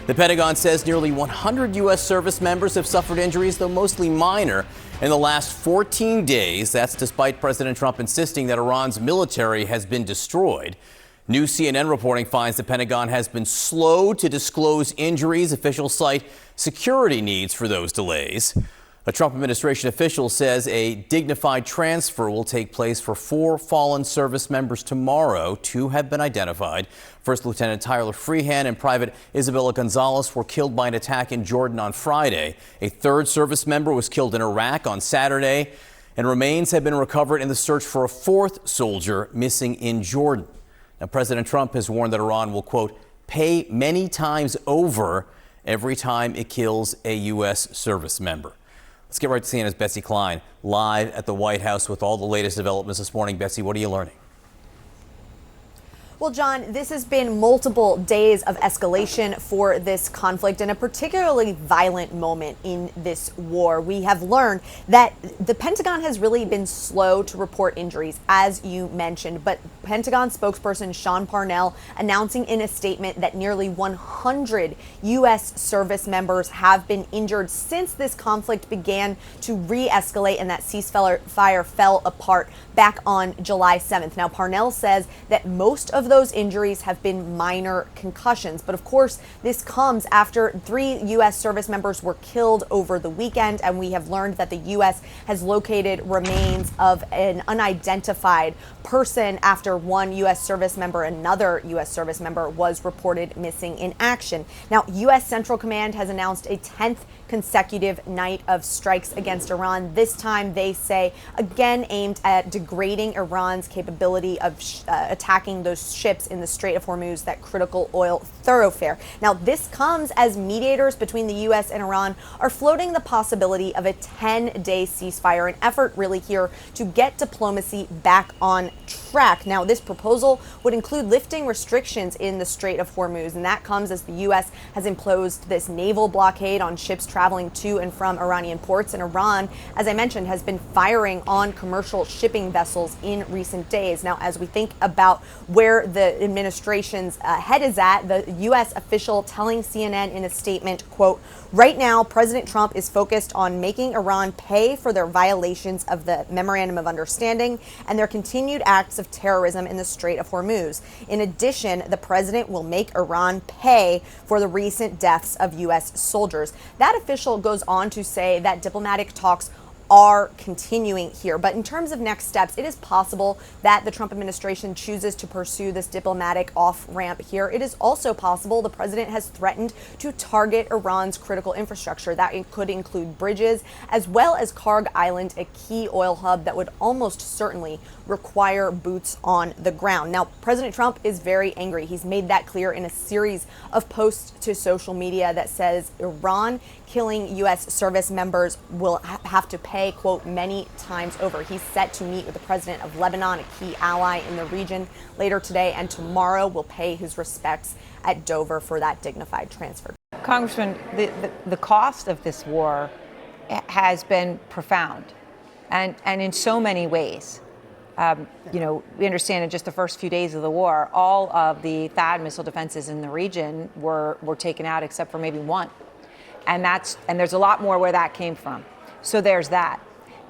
The Pentagon says nearly 100 U.S. service members have suffered injuries, though mostly minor, in the last 14 days. That's despite President Trump insisting that Iran's military has been destroyed. New CNN reporting finds the Pentagon has been slow to disclose injuries. Officials cite security needs for those delays. A Trump administration official says a dignified transfer will take place for 4 fallen service members tomorrow. 2 have been identified. First Lieutenant Tyler Freehan and Private Isabella Gonzalez were killed by an attack in Jordan on Friday. A 3rd service member was killed in Iraq on Saturday, and remains have been recovered in the search for a 4th soldier missing in Jordan. Now, President Trump has warned that Iran will, quote, pay many times over every time it kills a U.S. service member. Let's get right to CNN's Betsy Klein live at the White House with all the latest developments this morning. Betsy, what are you learning? Well, John, this has been multiple days of escalation for this conflict and a particularly violent moment in this war. We have learned that the Pentagon has really been slow to report injuries, as you mentioned, but Pentagon spokesperson Sean Parnell announcing in a statement that nearly 100 U.S. service members have been injured since this conflict began to re-escalate and that ceasefire fell apart back on July 7th. Now, Parnell says that most of those injuries have been minor concussions. But of course, this comes after 3 U.S. service members were killed over the weekend. And we have learned that the U.S. has located remains of an unidentified person after one U.S. service member, another U.S. service member, was reported missing in action. Now, U.S. Central Command has announced a 10th consecutive night of strikes against Iran. This time, they say, again aimed at degrading Iran's capability of attacking those ships in the Strait of Hormuz, that critical oil thoroughfare. Now, this comes as mediators between the U.S. and Iran are floating the possibility of a 10-day ceasefire, an effort really here to get diplomacy back on track. Now, this proposal would include lifting restrictions in the Strait of Hormuz, and that comes as the U.S. has imposed this naval blockade on ships traveling to and from Iranian ports. And Iran, as I mentioned, has been firing on commercial shipping vessels in recent days. Now, as we think about where the administration's head is at, the U.S. official telling CNN in a statement, quote, right now, President Trump is focused on making Iran pay for their violations of the Memorandum of Understanding and their continued acts of terrorism in the Strait of Hormuz. In addition, the president will make Iran pay for the recent deaths of U.S. soldiers. That official goes on to say that diplomatic talks are continuing here. But in terms of next steps, it is possible that the Trump administration chooses to pursue this diplomatic off-ramp here. It is also possible the president has threatened to target Iran's critical infrastructure. That could include bridges, as well as Karg Island, a key oil hub that would almost certainly require boots on the ground. Now, President Trump is very angry. He's made that clear in a series of posts to social media that says Iran killing U.S. service members will have to pay, quote, many times over. He's set to meet with the president of Lebanon, a key ally in the region, later today, and tomorrow will pay his respects at Dover for that dignified transfer. Congressman, the cost of this war has been profound and in so many ways. We understand in just the first few days of the war, all of the THAAD missile defenses in the region were taken out except for maybe one. And there's a lot more where that came from. So there's that.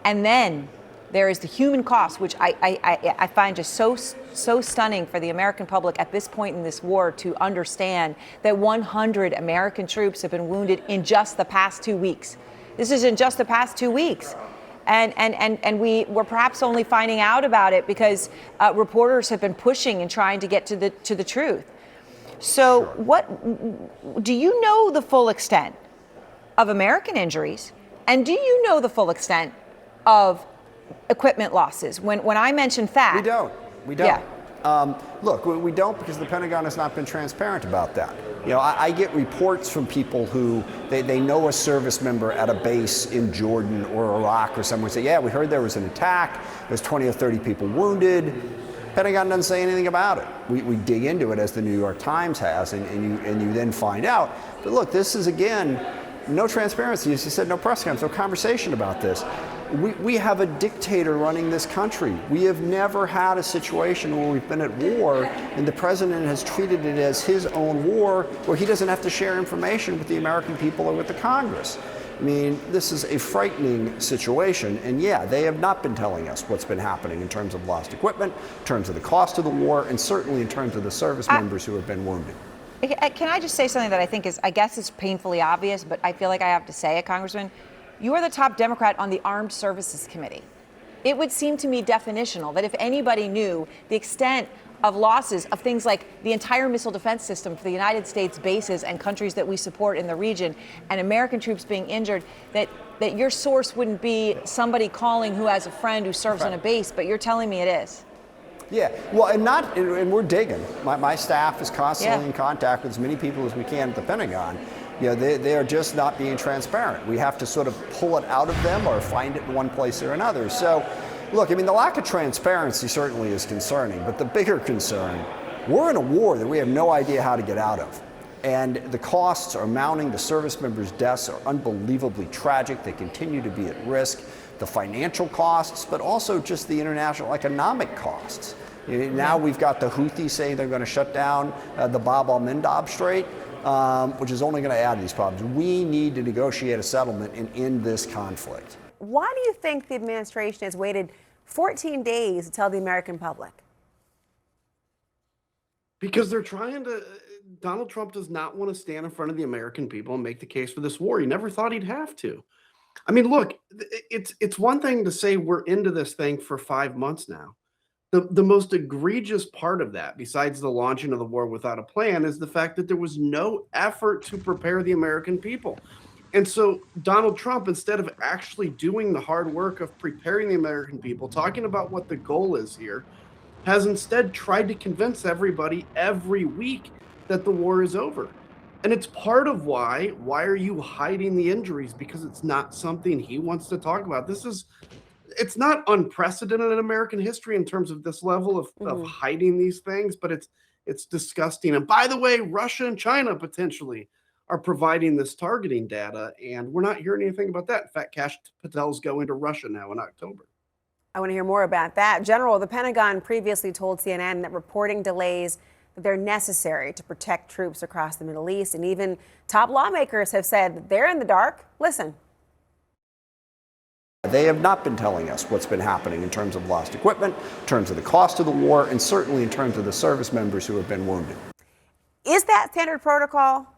And then there is the human cost, which I find just so stunning for the American public at this point in this war to understand that 100 American troops have been wounded in just the past 2 weeks. This is in just the past 2 weeks. And we're perhaps only finding out about it because reporters have been pushing and trying to get to the truth. So Sure. What do you know the full extent of American injuries? And do you know the full extent of equipment losses? When I mention THAAD. We don't. Yeah. Look, we don't because the Pentagon has not been transparent about that. I get reports from people who they know a service member at a base in Jordan or Iraq or somewhere say, yeah, we heard there was an attack. There's 20 or 30 people wounded. Pentagon doesn't say anything about it. We dig into it as the New York Times has, and you then find out. But look, this is, again, no transparency. As you said, no press conference, no conversation about this. we have a dictator running this country. We have never had a situation where we've been at war and the president has treated it as his own war where he doesn't have to share information with the American people or with the Congress. I mean, this is a frightening situation, and yeah, they have not been telling us what's been happening in terms of lost equipment, in terms of the cost of the war, and certainly in terms of the service members who have been wounded. Can I just say something that I guess is painfully obvious, but I feel like I have to say it, Congressman? You are the top Democrat on the Armed Services Committee. It would seem to me definitional that if anybody knew the extent of losses of things like the entire missile defense system for the United States bases and countries that we support in the region and American troops being injured, that your source wouldn't be somebody calling who has a friend who serves on a base, but you're telling me it is. Yeah, well, and we're digging. My staff is constantly in contact with as many people as we can at the Pentagon. You know, they are just not being transparent. We have to sort of pull it out of them or find it in one place or another. So, look, I mean, the lack of transparency certainly is concerning, but the bigger concern, we're in a war that we have no idea how to get out of. And the costs are mounting. The service members' deaths are unbelievably tragic. They continue to be at risk. The financial costs, but also just the international economic costs. Now we've got the Houthis saying they're going to shut down the Bab al-Mandab Strait, which is only going to add to these problems. We need to negotiate a settlement and end this conflict. Why do you think the administration has waited 14 days to tell the American public? Because they're trying to. Donald Trump does not want to stand in front of the American people and make the case for this war. He never thought he'd have to. I mean, look, it's one thing to say we're into this thing for 5 months now. The most egregious part of that, besides the launching of the war without a plan, is the fact that there was no effort to prepare the American people. And so Donald Trump, instead of actually doing the hard work of preparing the American people, talking about what the goal is here, has instead tried to convince everybody every week that the war is over. And it's part of why are you hiding the injuries? Because it's not something he wants to talk about. It's not unprecedented in American history in terms of this level of hiding these things, but it's disgusting. And by the way, Russia and China potentially are providing this targeting data, and we're not hearing anything about that. In fact, Kash Patel's going to Russia now in October. I want to hear more about that. General, the Pentagon previously told CNN that reporting delays that they're necessary to protect troops across the Middle East, and even top lawmakers have said that they're in the dark. Listen. They have not been telling us what's been happening in terms of lost equipment, in terms of the cost of the war, and certainly in terms of the service members who have been wounded. Is that standard protocol?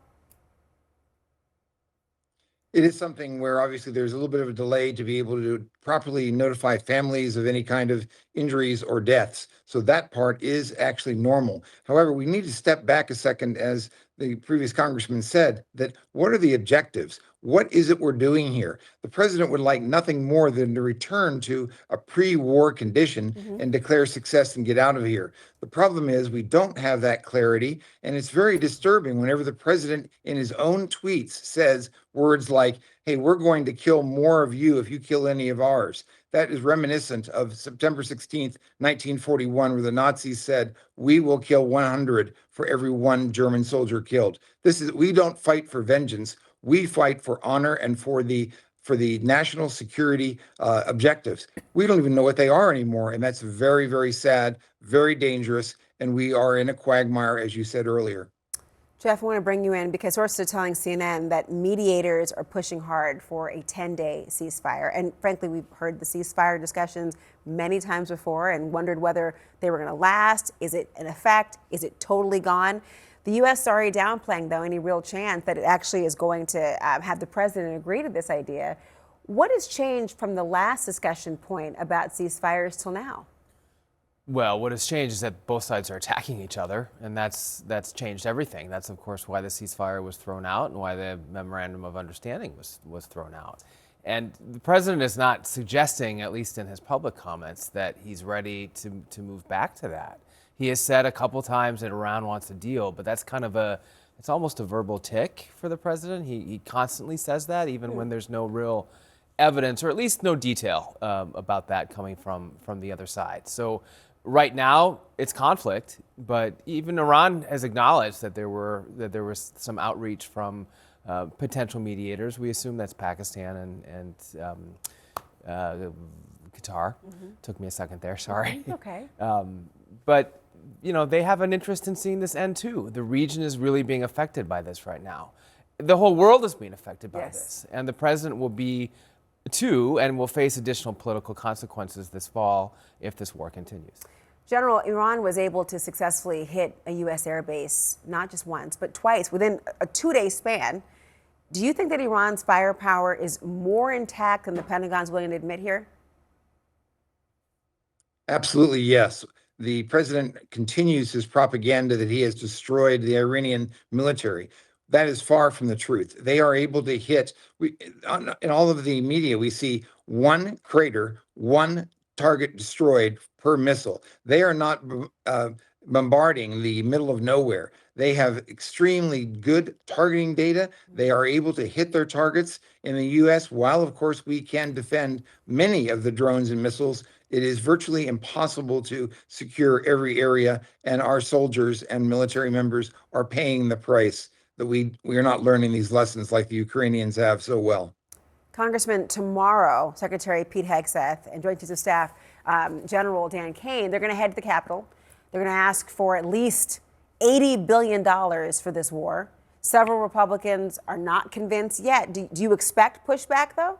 It is something where obviously there's a little bit of a delay to be able to properly notify families of any kind of injuries or deaths. So that part is actually normal. However, we need to step back a second, as the previous congressman said, that what are the objectives? What is it we're doing here? The president would like nothing more than to return to a pre-war condition and declare success and get out of here. The problem is we don't have that clarity, and it's very disturbing whenever the president in his own tweets says words like, hey, we're going to kill more of you if you kill any of ours. That is reminiscent of September 16th, 1941, where the Nazis said, we will kill 100 for every one German soldier killed. We don't fight for vengeance. We fight for honor and for the national security objectives. We don't even know what they are anymore, and that's very, very sad, very dangerous, and we are in a quagmire, as you said earlier. Jeff, I want to bring you in because sources are telling CNN that mediators are pushing hard for a 10-day ceasefire. And frankly, we've heard the ceasefire discussions many times before and wondered whether they were going to last. Is it in effect? Is it totally gone? The U.S. is already downplaying, though, any real chance that it actually is going to have the president agree to this idea. What has changed from the last discussion point about ceasefires till now? Well, what has changed is that both sides are attacking each other, and that's changed everything. That's, of course, why the ceasefire was thrown out and why the memorandum of understanding was thrown out. And the president is not suggesting, at least in his public comments, that he's ready to move back to that. He has said a couple times that Iran wants a deal, but that's kind of it's almost a verbal tick for the president. He constantly says that, even when there's no real evidence, or at least no detail about that coming from the other side. So right now, it's conflict, but even Iran has acknowledged that there was some outreach from potential mediators. We assume that's Pakistan and Qatar. Took me a second there, sorry. Okay. But, you know, they have an interest in seeing this end too. The region is really being affected by this right now. The whole world is being affected by this. And the president will be too, and will face additional political consequences this fall if this war continues. General, Iran was able to successfully hit a U.S. airbase, not just once, but twice within a 2-day span. Do you think that Iran's firepower is more intact than the Pentagon's willing to admit here? Absolutely, yes. The president continues his propaganda that he has destroyed the Iranian military. That is far from the truth. They are able to hit, in all of the media, we see one crater, one target destroyed per missile. They are not bombarding the middle of nowhere. They have extremely good targeting data. They are able to hit their targets in the U.S. While, of course, we can defend many of the drones and missiles, it is virtually impossible to secure every area, and our soldiers and military members are paying the price that we are not learning these lessons like the Ukrainians have so well. Congressman, tomorrow, Secretary Pete Hegseth and Joint Chiefs of Staff General Dan Kane, they're going to head to the Capitol. They're going to ask for at least $80 billion for this war. Several Republicans are not convinced yet. Do you expect pushback, though?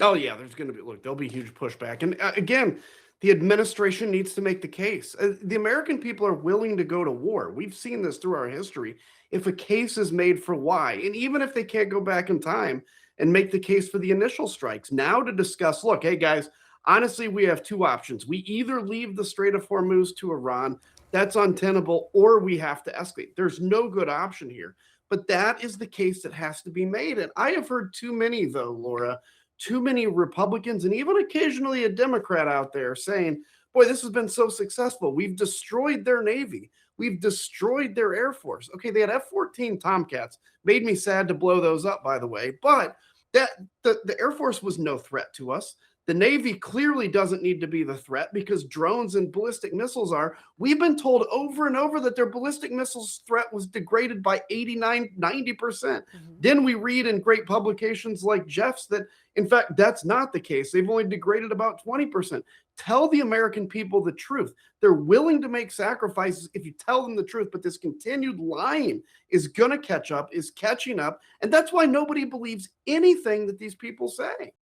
Oh, yeah, there's going to be, look, there'll be huge pushback. And again, the administration needs to make the case. The American people are willing to go to war. We've seen this through our history. If a case is made for why, and even if they can't go back in time and make the case for the initial strikes, now to discuss, look, hey, guys, honestly, we have two options. We either leave the Strait of Hormuz to Iran, that's untenable, or we have to escalate. There's no good option here. But that is the case that has to be made. And I have heard too many, though, Laura, too many Republicans and even occasionally a Democrat out there saying, boy, this has been so successful. We've destroyed their Navy. We've destroyed their Air Force. Okay, they had F-14 Tomcats. Made me sad to blow those up, by the way. But the Air Force was no threat to us. The Navy clearly doesn't need to be the threat because drones and ballistic missiles are. We've been told over and over that their ballistic missiles threat was degraded by 89, 90%. Then we read in great publications like Jeff's that, in fact, that's not the case. They've only degraded about 20%. Tell the American people the truth. They're willing to make sacrifices if you tell them the truth, but this continued lying is going to catch up, is catching up. And that's why nobody believes anything that these people say.